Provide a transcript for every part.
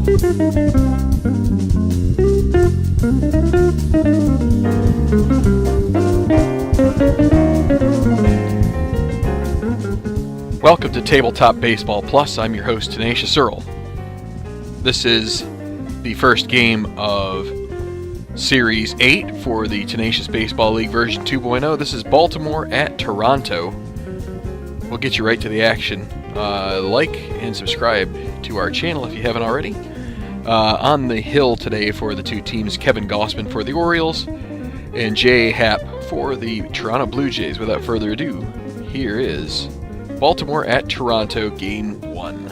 Welcome to Tabletop Baseball Plus. I'm your host, Tenacious Earl. This is the first game of Series 8 for the Tenacious Baseball League version 2.0. This is Baltimore at Toronto. We'll get you right to the action. Like and subscribe to our channel if you haven't already. On the hill today for the two teams, Kevin Gossman for the Orioles and Jay Happ for the Toronto Blue Jays. Without further ado, here is Baltimore at Toronto, Game 1.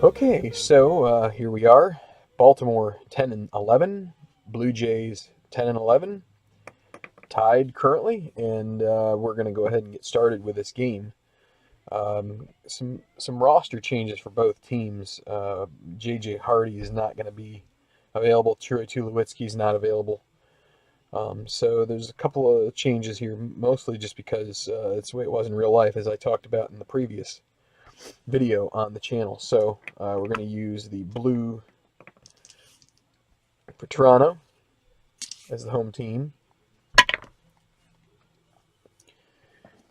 Okay, so here we are. Baltimore 10-11, Blue Jays 10-11, tied currently, and we're going to go ahead and get started with this game. Some roster changes for both teams. J.J. Hardy is not going to be available. Troy Tulowitzki is not available. So there's a couple of changes here, mostly just because it's the way it was in real life, as I talked about in the previous video on the channel. So we're going to use the blue for Toronto as the home team.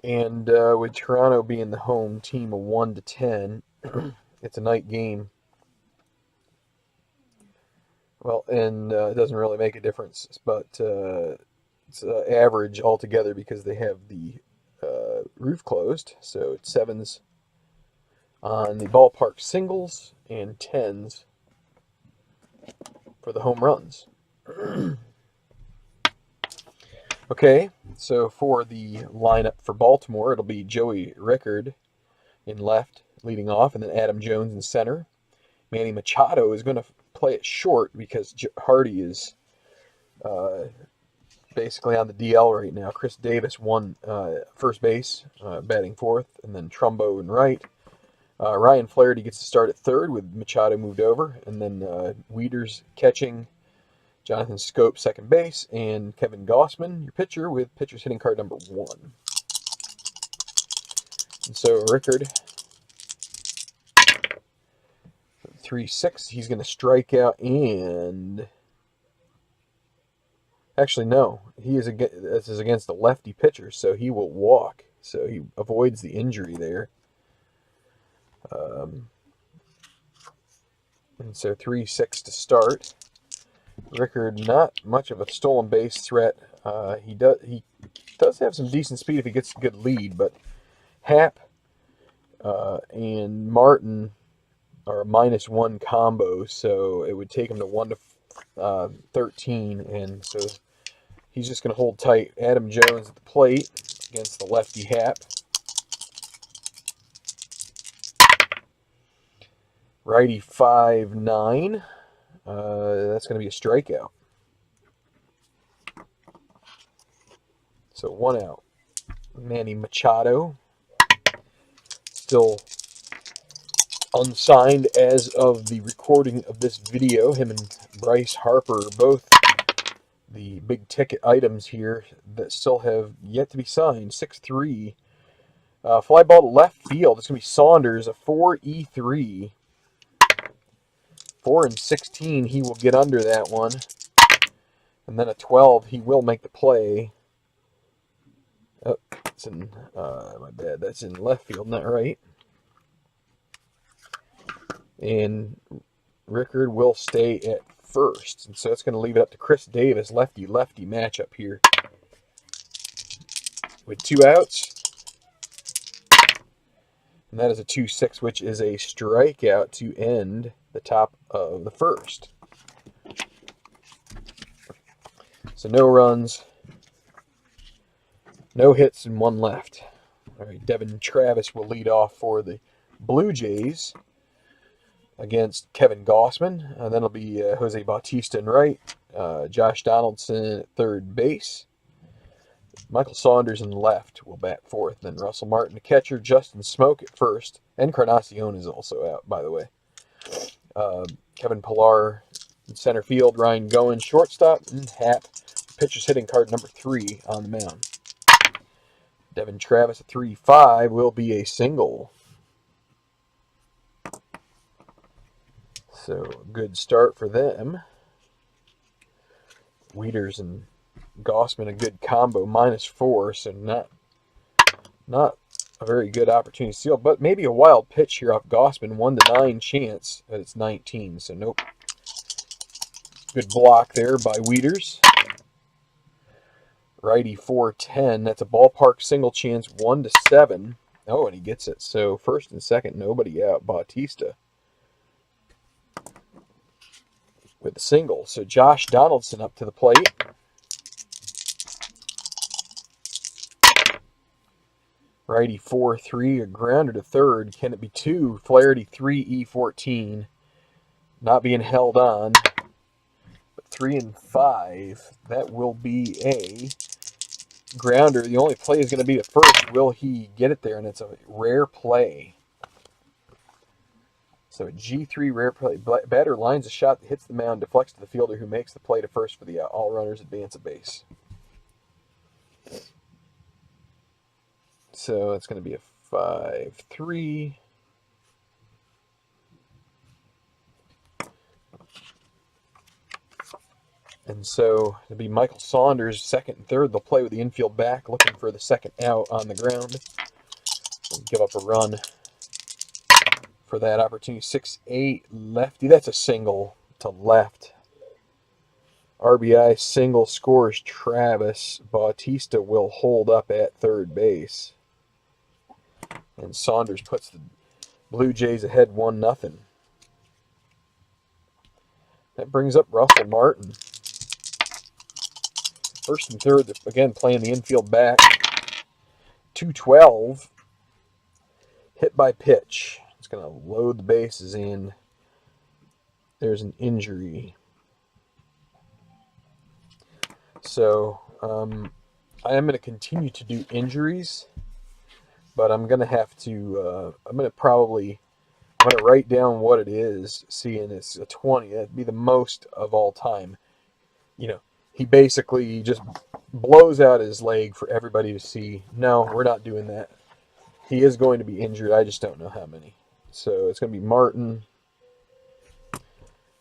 And with Toronto being the home team of 1-10, it's a night game. Well, and it doesn't really make a difference, but it's average altogether because they have the roof closed. So it's 7s on the ballpark singles and 10s for the home runs. Okay, so for the lineup for Baltimore, it'll be Joey Rickard in left, leading off, and then Adam Jones in center. Manny Machado is going to play it short because Hardy is basically on the DL right now. Chris Davis won first base, batting fourth, and then Trumbo in right. Ryan Flaherty gets to start at third with Machado moved over, and then Wieters catching, Jonathan Scope second base, and Kevin Gossman, your pitcher, with pitcher's hitting card number 1. And so Rickard, 3-6, he's going to strike out, and actually no, this is against a lefty pitcher, so he will walk, so he avoids the injury there. And so 3-6 to start. Rickard, not much of a stolen base threat. He does have some decent speed if he gets a good lead, but Happ and Martin are a -1 combo, so it would take him to 1-13, and so he's just going to hold tight. Adam Jones at the plate against the lefty Happ. Righty 5-9. That's going to be a strikeout. So 1 out. Manny Machado, still unsigned as of the recording of this video. Him and Bryce Harper are both the big ticket items here that still have yet to be signed. 6-3. Fly ball to left field. It's going to be Saunders, a 4-3. 4-16, he will get under that one. And then a 12, he will make the play. Oh, it's in, my bad, that's in left field, not right. And Rickard will stay at first. And so it's going to leave it up to Chris Davis, lefty-lefty matchup here. With 2 outs. And that is a 2-6, which is a strikeout to end the top of the first. So no runs, no hits, and 1 left. All right, Devin Travis will lead off for the Blue Jays against Kevin Gossman. And then it'll be Jose Bautista in right, Josh Donaldson at third base. Michael Saunders in left will bat fourth. Then Russell Martin, the catcher, Justin Smoke at first. And Encarnacion is also out, by the way. Kevin Pillar in center field, Ryan Goins shortstop, and Happ, pitcher's hitting card number 3 on the mound. Devin Travis at 3-5 will be a single. So, good start for them. Wieters and Gossman, a good combo, -4, so not a very good opportunity to steal, but maybe a wild pitch here off Gossman. 1-9 chance that it's 19, so nope. Good block there by Wieters. Righty 4-10. That's a ballpark single chance, 1-7. Oh, and he gets it. So first and second, nobody out. Bautista with a single. So Josh Donaldson up to the plate. Righty 4-3, a grounder to third. Can it be 2? Flaherty 3-E-14. Not being held on. But 3-5. That will be a grounder. The only play is going to be the first. Will he get it there? And it's a rare play. So a G3 rare play. Batter lines a shot that hits the mound, deflects to the fielder who makes the play to first for the out. All runners advance a base. So it's going to be a 5-3. And so it'll be Michael Saunders, second and third. They'll play with the infield back, looking for the second out on the ground. They'll give up a run for that opportunity. 6-8 lefty. That's a single to left. RBI single scores Travis. Bautista will hold up at third base. And Saunders puts the Blue Jays ahead 1-0. That brings up Russell Martin. First and third, again, playing the infield back. 2-12. Hit by pitch. It's going to load the bases in. There's an injury. So, I am going to continue to do injuries. But I'm going to have to, I'm going to write down what it is, seeing it's a 20. That'd be the most of all time. You know, he basically just blows out his leg for everybody to see. No, we're not doing that. He is going to be injured. I just don't know how many. So it's going to be Martin.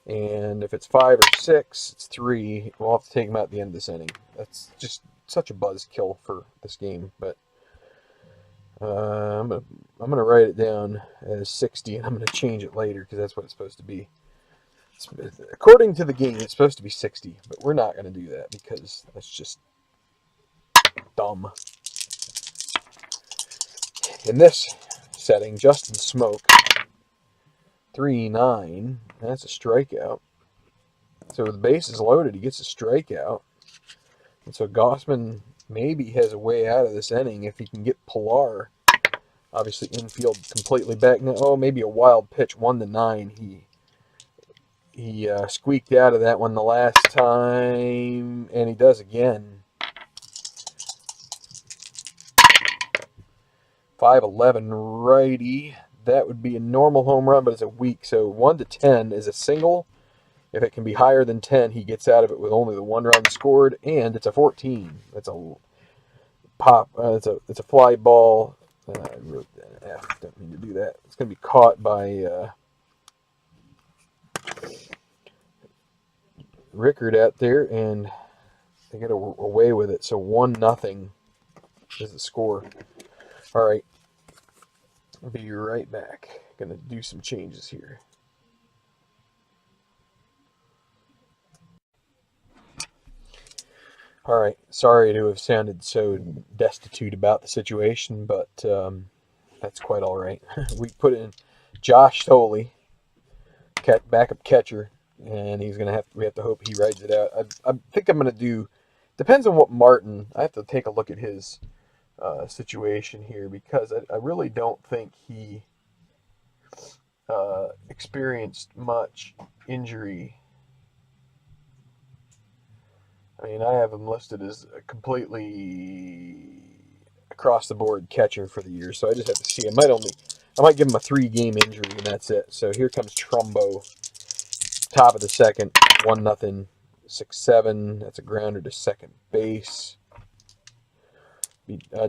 And if it's 5 or 6, it's 3. We'll have to take him out at the end of this inning. That's just such a buzzkill for this game. But I'm gonna write it down as 60, and I'm gonna change it later because that's what it's supposed to be. According to the game, it's supposed to be 60, but we're not gonna do that because that's just dumb. In this setting, Justin Smoke 3-9. That's a strikeout. So with the bases loaded, he gets a strikeout, and so Gossman maybe has a way out of this inning if he can get Pilar. Obviously, infield completely back now. Oh, maybe a wild pitch, 1-9. He squeaked out of that one the last time, and he does again. 5-11 righty. That would be a normal home run, but it's a weak. So 1-10 is a single. If it can be higher than 10, he gets out of it with only the 1 run scored, and it's a 14. That's a pop. It's a fly ball. I wrote that F. Don't mean to do that. It's going to be caught by Rickard out there, and they get away with it. So 1-0 is the score. All right. I'll be right back. Going to do some changes here. All right. Sorry to have sounded so destitute about the situation, but that's quite all right. We put in Josh Thole, backup catcher, and we have to hope he rides it out. I think I'm going to do, depends on what Martin, I have to take a look at his situation here because I really don't think he experienced much injury. I mean, I have him listed as a completely across-the-board catcher for the year, so I just have to see. I might give him a 3-game injury, and that's it. So here comes Trumbo, top of the second, 1-0, 6-7. That's a grounder to second base.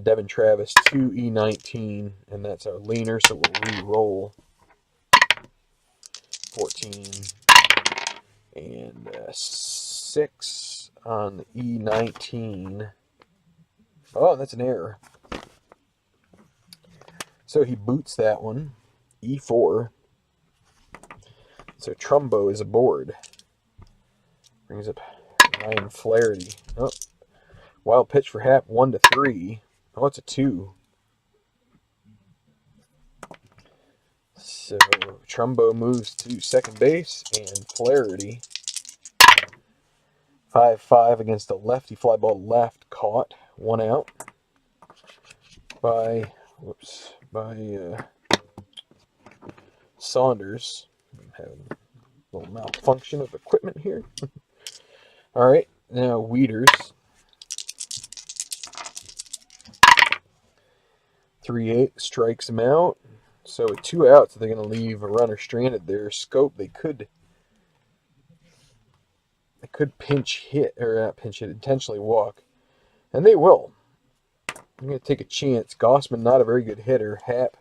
Devin Travis, 2-E-19, and that's our leaner, so we'll re-roll. 14, and 6 on the E19. Oh, that's an error. So he boots that one. E4. So Trumbo is aboard. Brings up Ryan Flaherty. Oh, wild pitch for Hap, 1-3. Oh, it's a 2. So Trumbo moves to second base, and Flaherty 5-5 against a lefty fly ball left, caught, 1 out by Saunders. I'm having a little malfunction of equipment here. All right, now Wieters 3-8 strikes him out. So with 2 outs, they're going to leave a runner stranded there. Scope, they could pinch hit, or not pinch hit, intentionally walk. And they will. I'm going to take a chance. Gossman, not a very good hitter. Hap,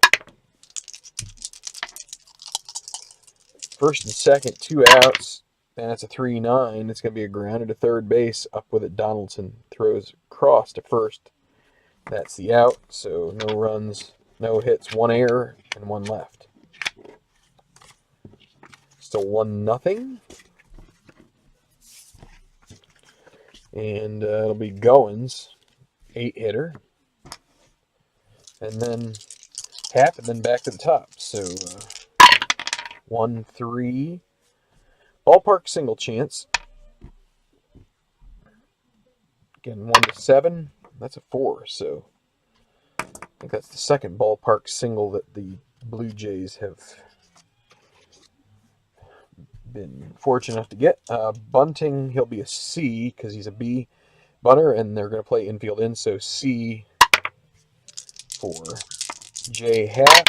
first and second, 2 outs. And that's a 3-9. It's going to be a grounder to third base. Up with it, Donaldson throws across to first. That's the out. So no runs, no hits, 1 error, and 1 left. Still 1-0. And it'll be Goins, 8-hitter. And then Hap, and then back to the top. So 1-3. Ballpark single chance. Again, 1-7. That's a 4. So I think that's the second ballpark single that the Blue Jays have been fortunate enough to get. Bunting, he'll be a C because he's a B bunter, and they're going to play infield in. So C for J Hap.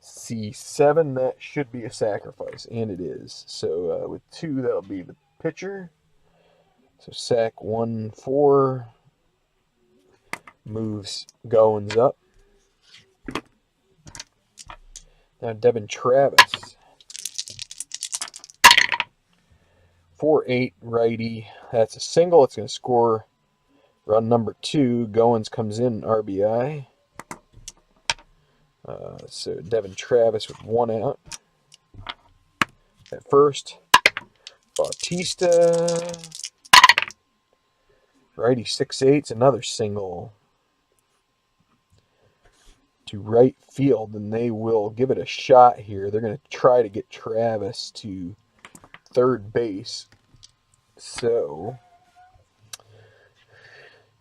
C7, that should be a sacrifice, and it is. So with 2, that'll be the pitcher. So sack 1-4. Moves Goins up. Now Devin Travis. 4-8 righty. That's a single. It's going to score run number 2. Goins comes in RBI. So Devin Travis with 1 out. At first, Bautista. Righty 6-8's another single to right field, and they will give it a shot here. They're going to try to get Travis to third base. So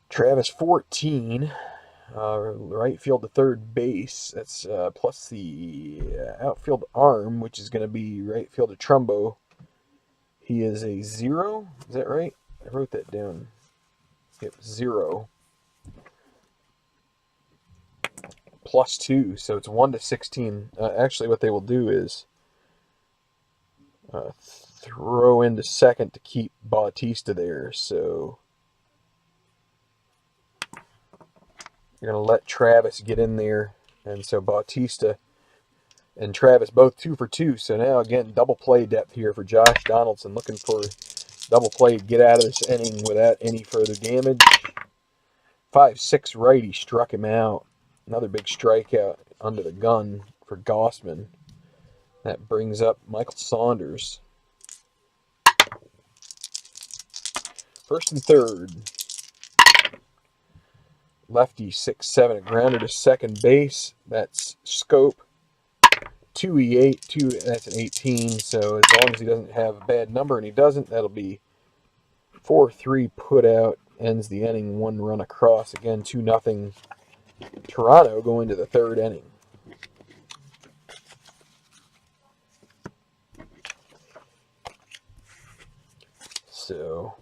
Travis 14, right field to third base. That's plus the outfield arm, which is going to be right field to Trumbo. He is a 0. Is that right? I wrote that down. Yep, 0. Plus 2, so it's 1-16. Actually, what they will do is throw into second to keep Bautista there. So you're going to let Travis get in there. And so Bautista and Travis both 2 for 2. So now, again, double play depth here for Josh Donaldson. Looking for double play to get out of this inning without any further damage. 5-6 righty struck him out. Another big strikeout under the gun for Gossman. That brings up Michael Saunders. First and third. Lefty 6-7, a grounder to second base. That's Scope. 2E8, that's an 18. So as long as he doesn't have a bad number, and he doesn't, that'll be 4-3 put out. Ends the inning, 1 run across. Again, 2-0. Toronto going to the third inning. So,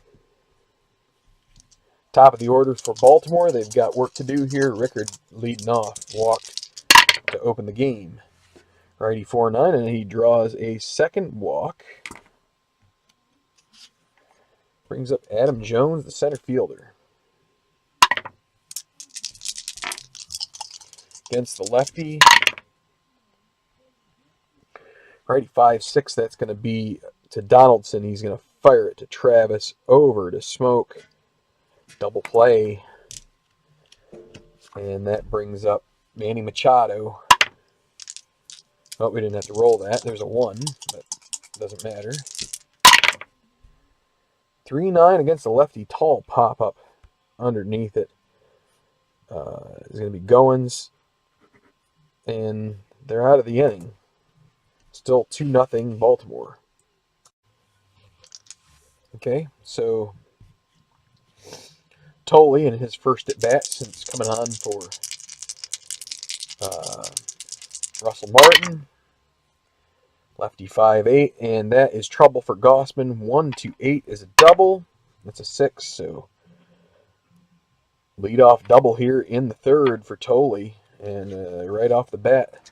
top of the orders for Baltimore. They've got work to do here. Rickard leading off, walked to open the game. Righty 4-9, and he draws a second walk. Brings up Adam Jones, the center fielder. Against the lefty. Righty 5-6, that's going to be to Donaldson. He's going to fire it to Travis, over to Smoke. Double play. And that brings up Manny Machado. Oh, we didn't have to roll that. There's a 1, but it doesn't matter. 3-9 against the lefty. Tall pop-up underneath it. Is going to be Goins. And they're out of the inning. Still 2-0 Baltimore. Okay, so Tolle in his first at-bat since coming on for Russell Martin. Lefty 5-8, and that is trouble for Gossman. 1-8 is a double. That's a 6, so leadoff double here in the third for Tolle. And right off the bat,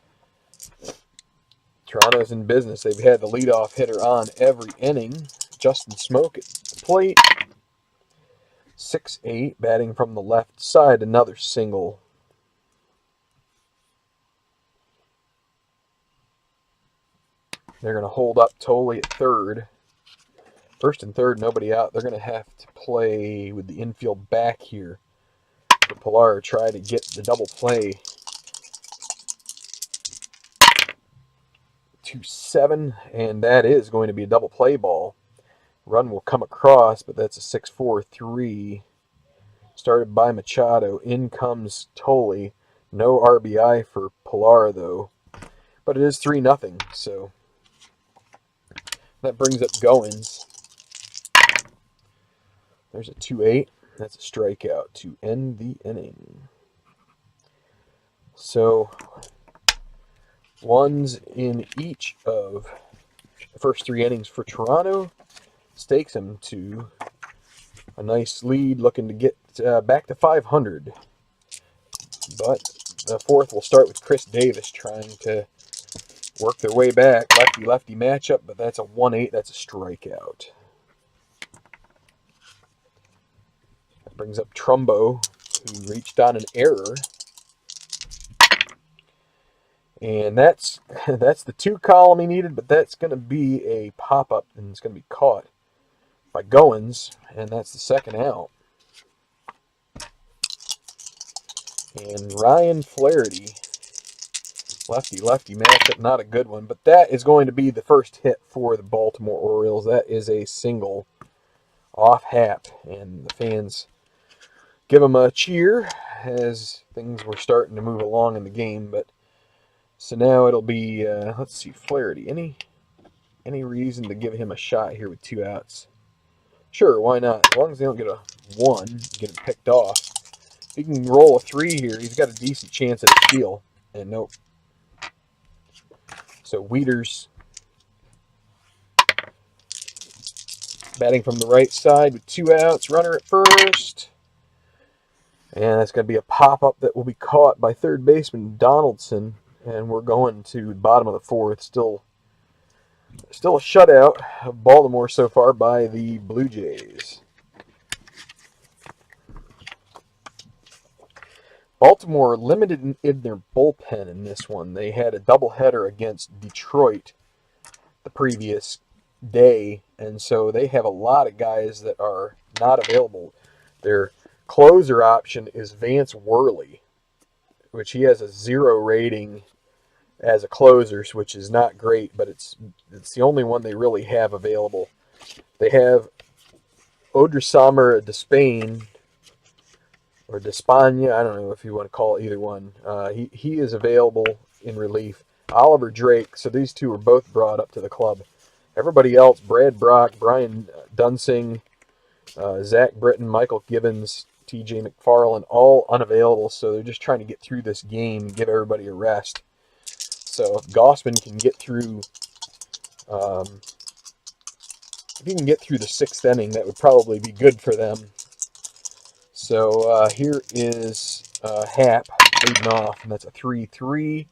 Toronto's in business. They've had the leadoff hitter on every inning. Justin Smoke at the plate. 6-8, batting from the left side. Another single. They're going to hold up Tolle at third. First and third, nobody out. They're going to have to play with the infield back here. For Pilar, try to get the double play. 2-7, and that is going to be a double play ball. Run will come across, but that's a 6-4-3. Started by Machado. In comes Tolle. No RBI for Pilar, though. But it is 3-0, so that brings up Goins. There's a 2-8. That's a strikeout to end the inning. So, ones in each of the first 3 innings for Toronto. Stakes him to a nice lead, looking to get back to 500. But the fourth will start with Chris Davis trying to work their way back. Lefty-lefty matchup, but that's a 1-8. That's a strikeout. That brings up Trumbo, who reached on an error. And that's the 2 column he needed, but that's going to be a pop-up, and it's going to be caught by Goins, and that's the second out. And Ryan Flaherty, lefty-lefty matchup, not a good one, but that is going to be the first hit for the Baltimore Orioles. That is a single off Hap, and the fans give him a cheer as things were starting to move along in the game. But so now it'll be let's see, Flaherty. Any reason to give him a shot here with 2 outs? Sure, why not? As long as they don't get a 1, get him picked off. If he can roll a 3 here, he's got a decent chance at a steal. And nope. So Wieters batting from the right side with 2 outs. Runner at first. And that's going to be a pop-up that will be caught by third baseman Donaldson. And we're going to the bottom of the fourth. Still a shutout of Baltimore so far by the Blue Jays. Baltimore limited in their bullpen in this one. They had a doubleheader against Detroit the previous day, and so they have a lot of guys that are not available. Their closer option is Vance Worley, which he has a 0 rating as a closer, which is not great, but it's the only one they really have available. They have Odrisamer Despain, or Despaigne, I don't know if you want to call it either one. He is available in relief. Oliver Drake, so these two were both brought up to the club. Everybody else, Brad Brock, Brian Dunsing, Zach Britton, Michael Gibbons, TJ McFarland, all unavailable, so they're just trying to get through this game and give everybody a rest. So if Gossman can get through, if he can get through the 6th inning, that would probably be good for them. So here is Hap leading off, and that's a 3-3.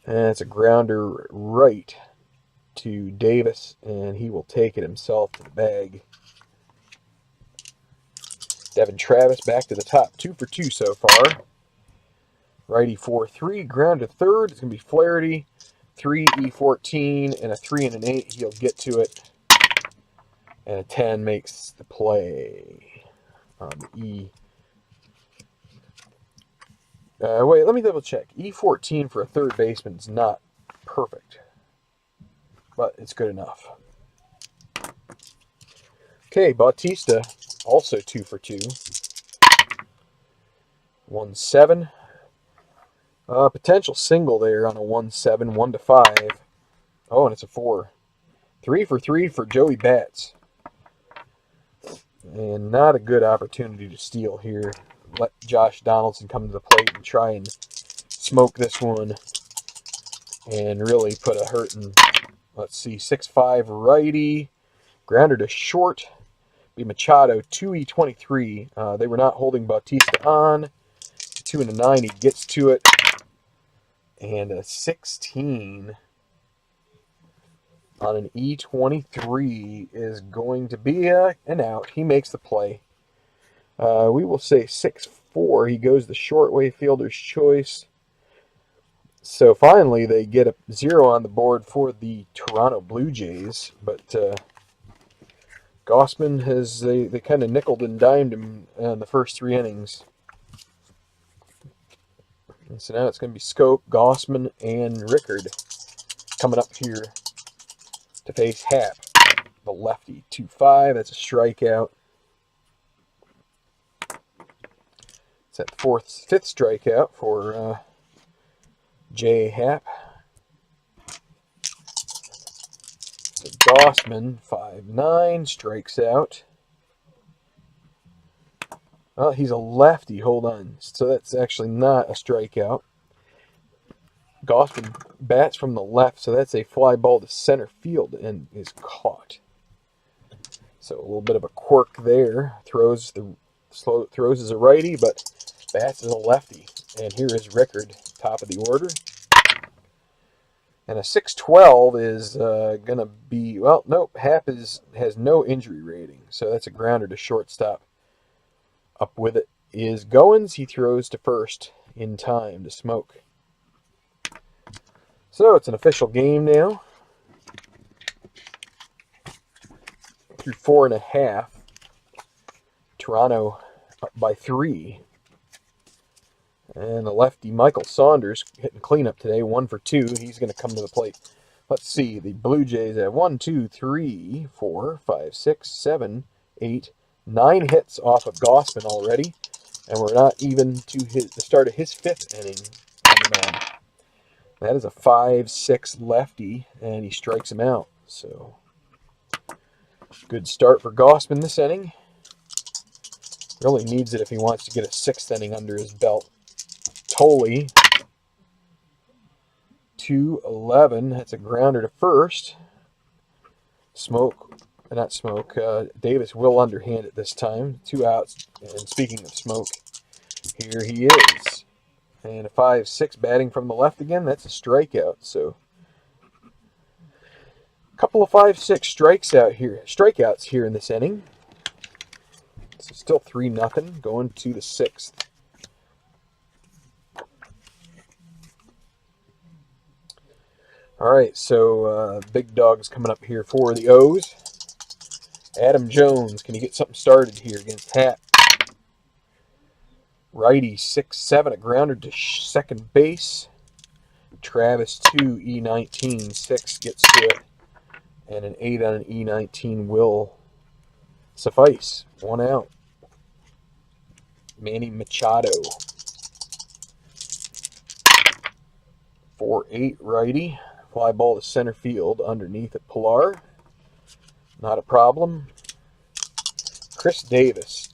And it's a grounder right to Davis, and he will take it himself to the bag. Devin Travis back to the top, 2 for 2 so far. Righty 4-3, ground to third. It's going to be Flaherty. 3, E14, and a 3 and an 8. He'll get to it. And a 10 makes the play on the E. Wait, let me double check. E14 for a third baseman is not perfect, but it's good enough. Okay, Bautista, also 2 for 2. 1-7. Potential single there on a 1-7, 1-5. Oh, and it's a 4. 3 for 3 for Joey Bats. And not a good opportunity to steal here. Let Josh Donaldson come to the plate and try and smoke this one and really put a hurt in. Let's see, 6-5 righty. Grounder to short. Be Machado, 2E23. They were not holding Bautista on. 2 and a 9, he gets to it. And a 16 on an E23 is going to be an out. He makes the play. We will say 6-4. He goes the short way, fielder's choice. So finally, they get a 0 on the board for the Toronto Blue Jays. But Gausman has, they kind of nickeled and dimed him in the first 3 innings. And so now it's going to be Scope, Gausman, and Rickard coming up here to face Happ, the lefty. 2-5, that's a strikeout. It's that 5th strikeout for J. Happ. So Gausman, 5-9, strikes out. Well, he's a lefty, hold on. So that's actually not a strikeout. Gausman bats from the left, so that's a fly ball to center field and is caught. So a little bit of a quirk there. Throws as a righty, but bats as a lefty. And here is Rickard, top of the order. And a 6-12 is going to be, well, nope, Happ has no injury rating. So that's a grounder to shortstop. Up with it is Goins. He throws to first in time to smoke. So it's an official game now. Through 4.5. Toronto up by 3. And the lefty Michael Saunders hitting cleanup today, 1 for 2. He's going to come to the plate. Let's see. The Blue Jays have 1, 2, 3, 4, 5, 6, 7, 8, 9 hits off of Gausman already. And we're not even to the start of his 5th inning on the mound. That is a 5-6 lefty, and he strikes him out. So, good start for Gausman this inning. Really needs it if he wants to get a 6th inning under his belt. Tolley, 2-11. That's a grounder to first. Davis will underhand it this time. 2 outs. And speaking of Smoke, here he is. And a 5-6 batting from the left again. That's a strikeout. So a couple of 5-6 strikeouts here in this inning. So still 3-0 going to the 6th. All right, so big dogs coming up here for the O's. Adam Jones, can he get something started here against Happ? Righty, 6-7, a grounder to second base. Travis, 2, E19, 6 gets to it. And an 8 on an E19 will suffice. 1 out. Manny Machado. 4-8 righty. Fly ball to center field underneath at Pilar. Not a problem. Chris Davis.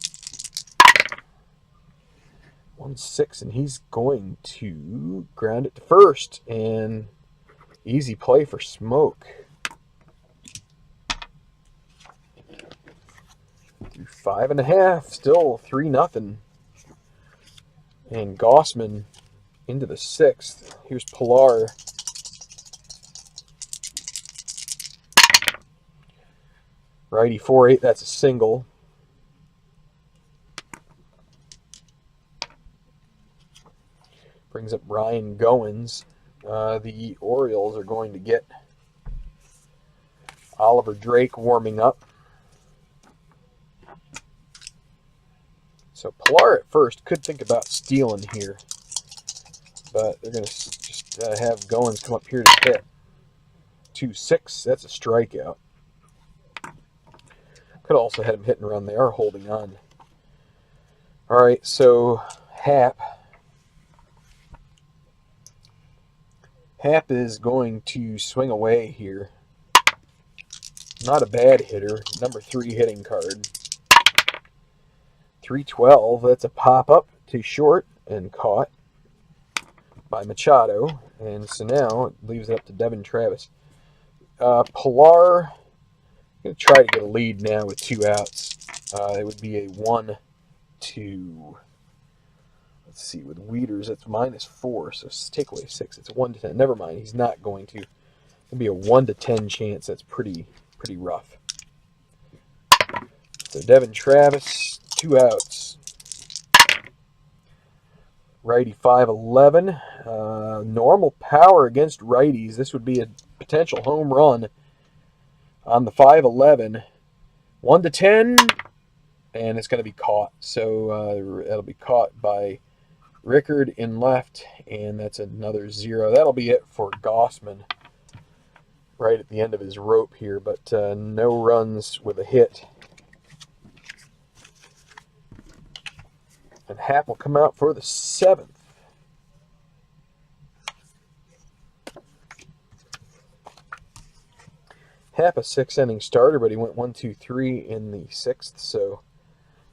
1-6, and he's going to ground it to first. And easy play for Smoke. Through 5.5, still 3-0. And Gausman into the 6th. Here's Pilar. Righty, 4-8, that's a single. Brings up Ryan Goins. The Orioles are going to get Oliver Drake warming up. So Pilar at first could think about stealing here, but they're going to just have Goins come up here to hit. 2-6, that's a strikeout. Could also have him hitting around. They are holding on. All right, so Hap is going to swing away here. Not a bad hitter. Number 3 hitting card. 312, that's a pop-up to short and caught by Machado. And so now it leaves it up to Devin Travis. Pilar, going to try to get a lead now with 2 outs. It would be a 1-2. Let's see, with Wieters, it's -4, so take away 6. It's a 1-10. Never mind, he's not going to. It'd be a 1-10 chance. That's pretty rough. So Devin Travis, 2 outs. Righty 5'11". Normal power against righties. This would be a potential home run on the 5'11". 1-10, and it's going to be caught. So that'll be caught by Rickard in left, and that's another 0. That'll be it for Gossman right at the end of his rope here, but no runs with a hit. And Hap will come out for the 7th. Hap a 6-inning starter, but he went 1-2-3 in the 6th, so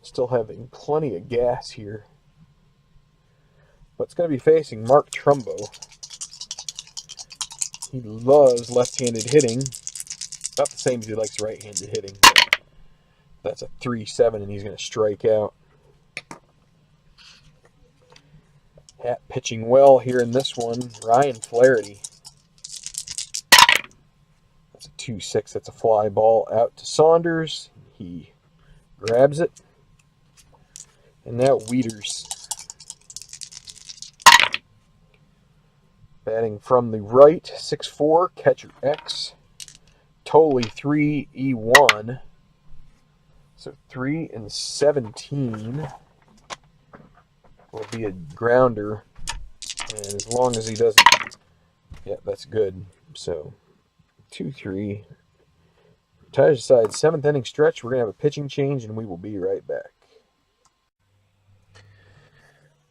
still having plenty of gas here. But it's going to be facing Mark Trumbo. He loves left-handed hitting. Not the same as he likes right-handed hitting. But that's a 3-7, and he's going to strike out. Hap pitching well here in this one. Ryan Flaherty. That's a 2-6. That's a fly ball out to Saunders. He grabs it. And now Wieters. Batting from the right, 6'4", catcher X. Totally 3-E1. So 3-17 will be a grounder. And as long as he doesn't... Yeah, that's good. So 2-3. Ties aside, 7th inning stretch. We're going to have a pitching change, and we will be right back.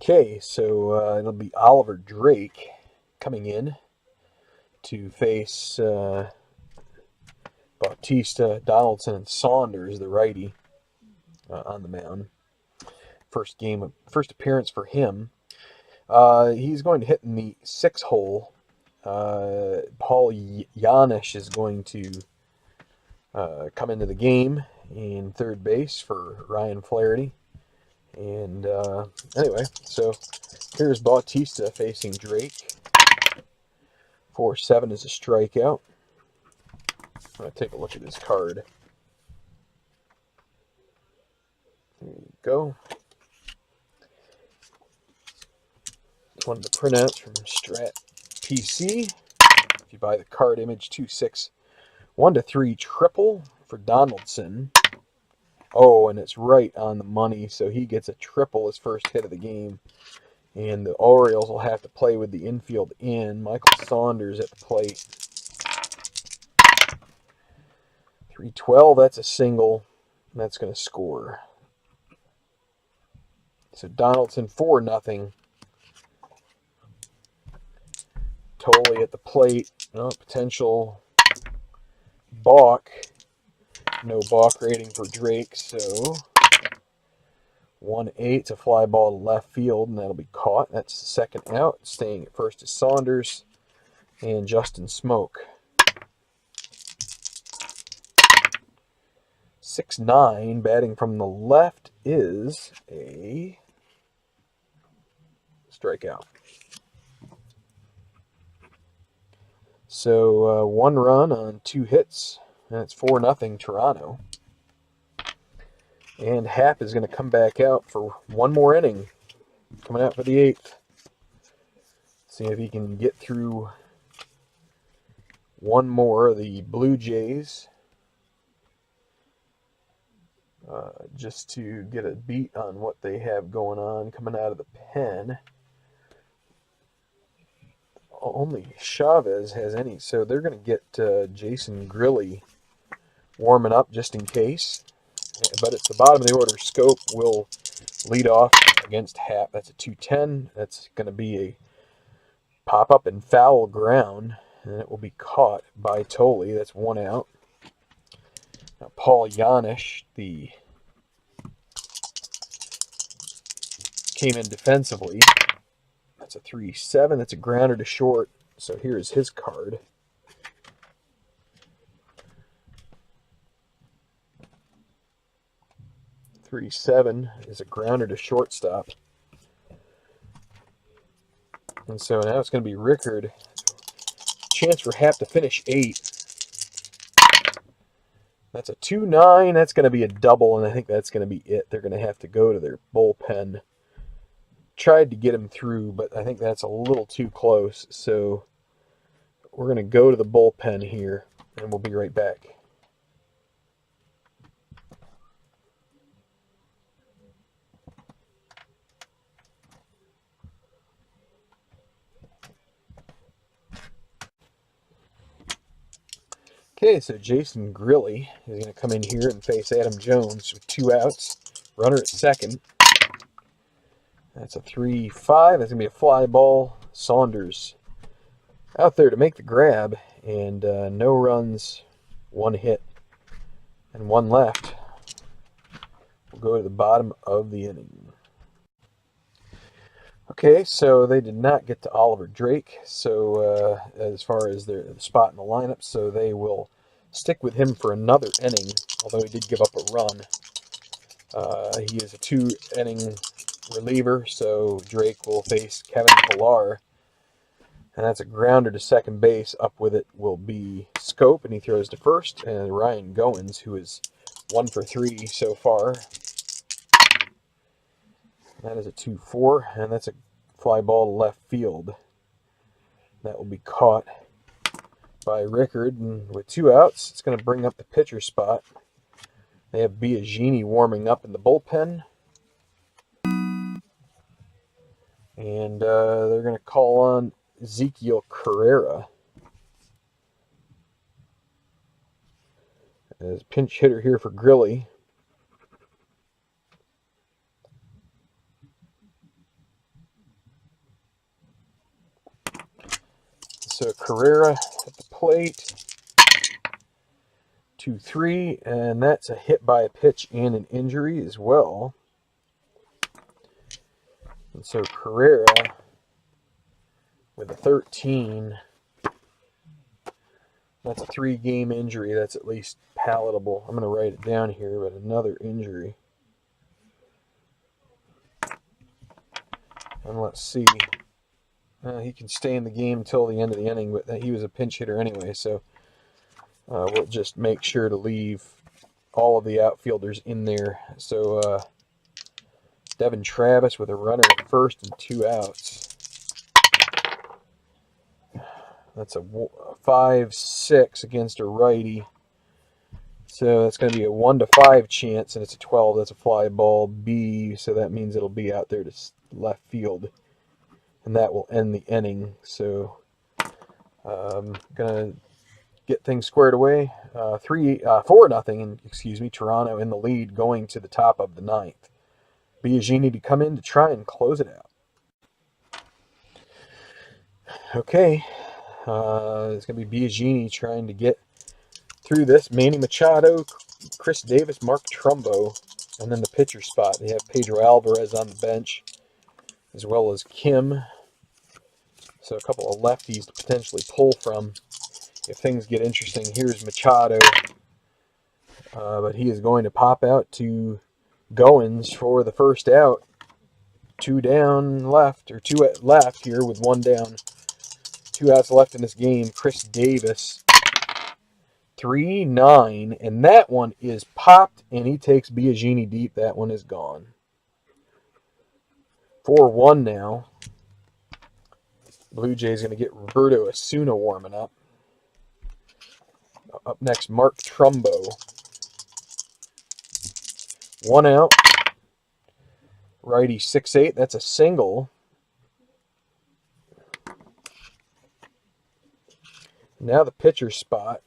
Okay, so it'll be Oliver Drake coming in to face Bautista, Donaldson, and Saunders, the righty, on the mound. First appearance for him. He's going to hit in the 6 hole. Paul Janisch is going to come into the game in third base for Ryan Flaherty. And anyway, so here's Bautista facing Drake. 4-7 is a strikeout. I'm going to take a look at his card. There you go. It's one of the printouts from Strat PC. If you buy the card image, 2-6, 1-3 triple for Donaldson. Oh, and it's right on the money, so he gets a triple, his first hit of the game. And the Orioles will have to play with the infield in. Michael Saunders at the plate. 312, that's a single. That's going to score. So Donaldson 4-0. Totally at the plate. No potential balk. No balk rating for Drake, so 1-8, a fly ball to left field, and that'll be caught. That's the second out. Staying at first is Saunders and Justin Smoke. 6-9, batting from the left is a strikeout. So 1 run on 2 hits. That's 4-0 Toronto. And Hap is going to come back out for one more inning. Coming out for the 8th. See if he can get through one more of the Blue Jays. Just to get a beat on what they have going on coming out of the pen. Only Chavez has any, so they're going to get Jason Grilly warming up just in case. But it's the bottom of the order. Scope will lead off against Hap. That's a 210. That's going to be a pop-up and foul ground, and it will be caught by Tolley. That's one out. Now, Paul Janisch, came in defensively. That's a 3-7. That's a grounder to short. So here's his card. .37 is a grounder to shortstop. And so now it's going to be Rickard. Chance for Hap to finish 8. That's a 2-9. That's going to be a double, and I think that's going to be it. They're going to have to go to their bullpen. Tried to get him through, but I think that's a little too close. So we're going to go to the bullpen here, and we'll be right back. Okay, so Jason Grilly is going to come in here and face Adam Jones with 2 outs. Runner at second. That's a 3-5. That's going to be a fly ball. Saunders out there to make the grab. And no runs, 1 hit, and 1 left. We'll go to the bottom of the inning. Okay, so they did not get to Oliver Drake, so as far as their spot in the lineup, so they will stick with him for another inning, although he did give up a run. He is a 2-inning reliever, so Drake will face Kevin Pillar, and that's a grounder to second base. Up with it will be Scope, and he throws to first, and Ryan Goins, who is 1 for 3 so far. That is a 2-4, and that's a fly ball to left field. That will be caught by Rickard, and with 2 outs, it's going to bring up the pitcher spot. They have Biagini warming up in the bullpen. And they're going to call on Ezekiel Carrera as pinch hitter here for Grilly. So Carrera at the plate. 2-3, and that's a hit by a pitch and an injury as well. And so Carrera with a 13. That's a 3-game injury. That's at least palatable. I'm going to write it down here, but another injury. And let's see. He can stay in the game until the end of the inning, but he was a pinch hitter anyway, so we'll just make sure to leave all of the outfielders in there. So Devin Travis with a runner at first and 2 outs. That's a 5-6 against a righty. So that's going to be a 1-5 chance, and it's a 12. That's a fly ball B, so that means it'll be out there to left field. And that will end the inning. So going to get things squared away. 4-0, excuse me, Toronto in the lead going to the top of the 9th. Biagini to come in to try and close it out. Okay. It's going to be Biagini trying to get through this. Manny Machado, Chris Davis, Mark Trumbo, and then the pitcher spot. They have Pedro Alvarez on the bench, as well as Kim. So a couple of lefties to potentially pull from if things get interesting. Here's Machado, but he is going to pop out to Goins for the first out. 2 down left, or 2 left here with 1 down. 2 outs left in this game. Chris Davis, 3-9, and that one is popped, and he takes Biagini deep. That one is gone. 4-1 now. Blue Jays going to get Roberto Osuna warming up. Up next, Mark Trumbo. 1 out. Righty 6-8. That's a single. Now the pitcher spot.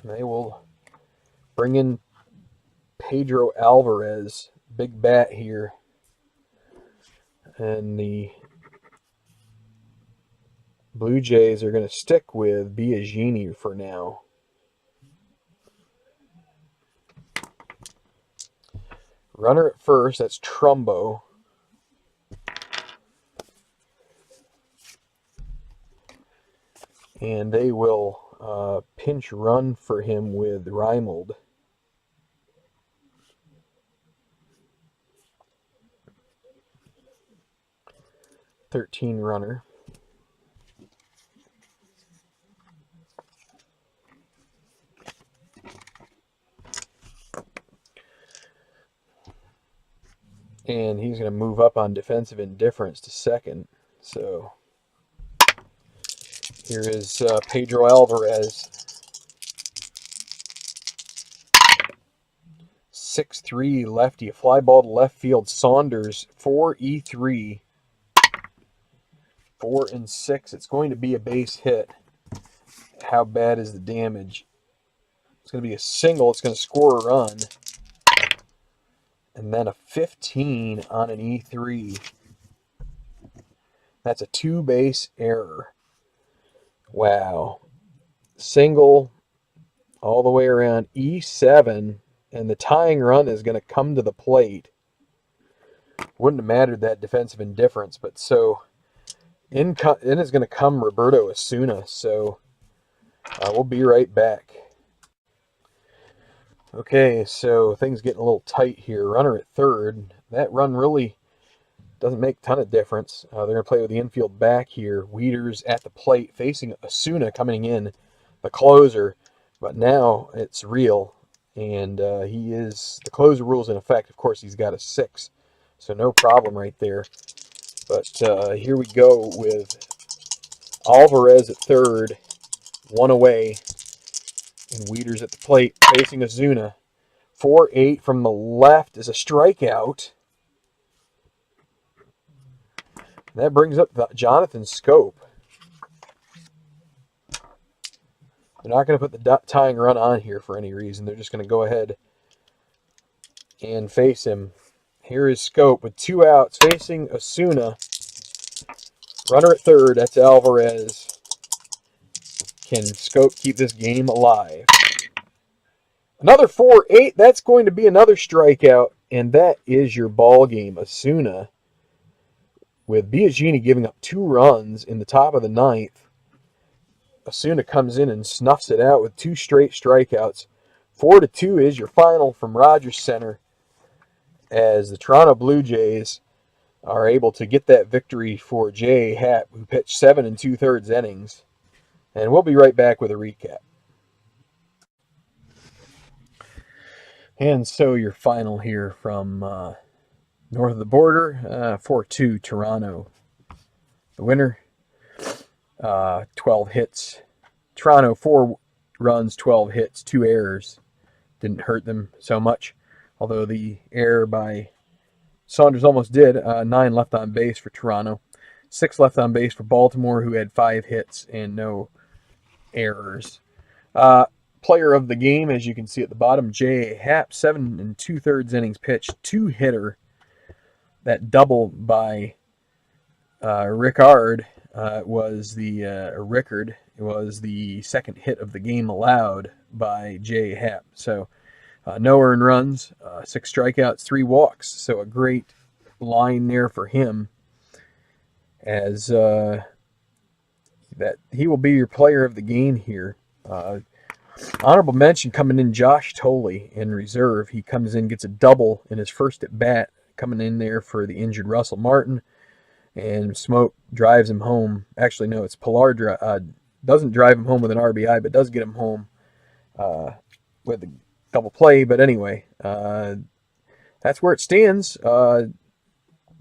They will bring in Pedro Alvarez. Big bat here. And the Blue Jays are going to stick with Biagini for now. Runner at first, that's Trumbo. And they will pinch run for him with Reimold. .13 runner. And he's going to move up on defensive indifference to second. So here is Pedro Alvarez. 6'3" lefty. A fly ball to left field. Saunders, 4E3. 4 and 6. It's going to be a base hit. How bad is the damage? It's going to be a single. It's going to score a run. And then a 15 on an E3. That's a 2-base error. Wow. Single all the way around E7. And the tying run is going to come to the plate. Wouldn't have mattered that defensive indifference. But so in is going to come Roberto Osuna. So we'll be right back. Okay, so things getting a little tight here. Runner at third. That run really doesn't make a ton of difference. They're going to play with the infield back here. Wieters at the plate facing Osuna coming in, the closer. But now it's real, and the closer rule's in effect. Of course, he's got a 6, so no problem right there. But here we go with Alvarez at third, 1 away. And Wieters at the plate facing Osuna. 4-8 from the left is a strikeout. That brings up Jonathan Scope. They're not going to put the tying run on here for any reason. They're just going to go ahead and face him. Here is Scope with 2 outs facing Osuna. Runner at third, that's Alvarez. Can Scope keep this game alive? Another 4-8. That's going to be another strikeout. And that is your ball game. Osuna, with Biagini giving up 2 runs in the top of the 9th. Osuna comes in and snuffs it out with 2 straight strikeouts. 4-2 is your final from Rogers Center, as the Toronto Blue Jays are able to get that victory for J.A. Happ, who pitched 7 2/3 innings. And we'll be right back with a recap. And so your final here from north of the border, 4-2 Toronto. The winner, 12 hits. Toronto, 4 runs, 12 hits, 2 errors. Didn't hurt them so much, although the error by Saunders almost did. 9 left on base for Toronto. 6 left on base for Baltimore, who had 5 hits and no errors. Player of the game, as you can see at the bottom, J.A. Happ, 7 2/3 innings pitched, 2-hitter. That double by Rickard was the second hit of the game allowed by J.A. Happ. So no earned runs, 6 strikeouts, 3 walks. So a great line there for him, as that he will be your player of the game here. Honorable mention coming in, Josh Tolle in reserve. He comes in, gets a double in his first at bat, coming in there for the injured Russell Martin, and Smoke drives him home. Actually, no, it's Pilar doesn't drive him home with an RBI, but does get him home with a double play. But anyway, that's where it stands.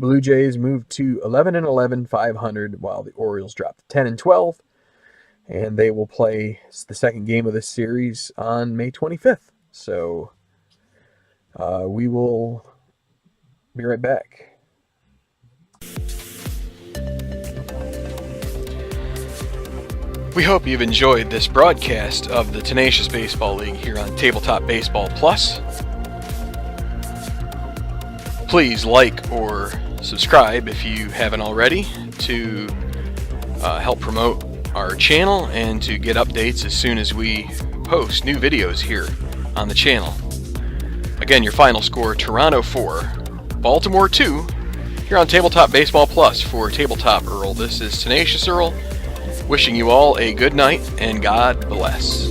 Blue Jays moved to 11-11, 500, while the Orioles dropped to 10-12. And they will play the second game of this series on May 25th. So we will be right back. We hope you've enjoyed this broadcast of the Tenacious Baseball League here on Tabletop Baseball Plus. Please like or subscribe if you haven't already to help promote our channel and to get updates as soon as we post new videos here on the channel. Again, your final score, Toronto 4, Baltimore 2, here on Tabletop Baseball Plus for Tabletop Earl. This is Tenacious Earl, wishing you all a good night and God bless.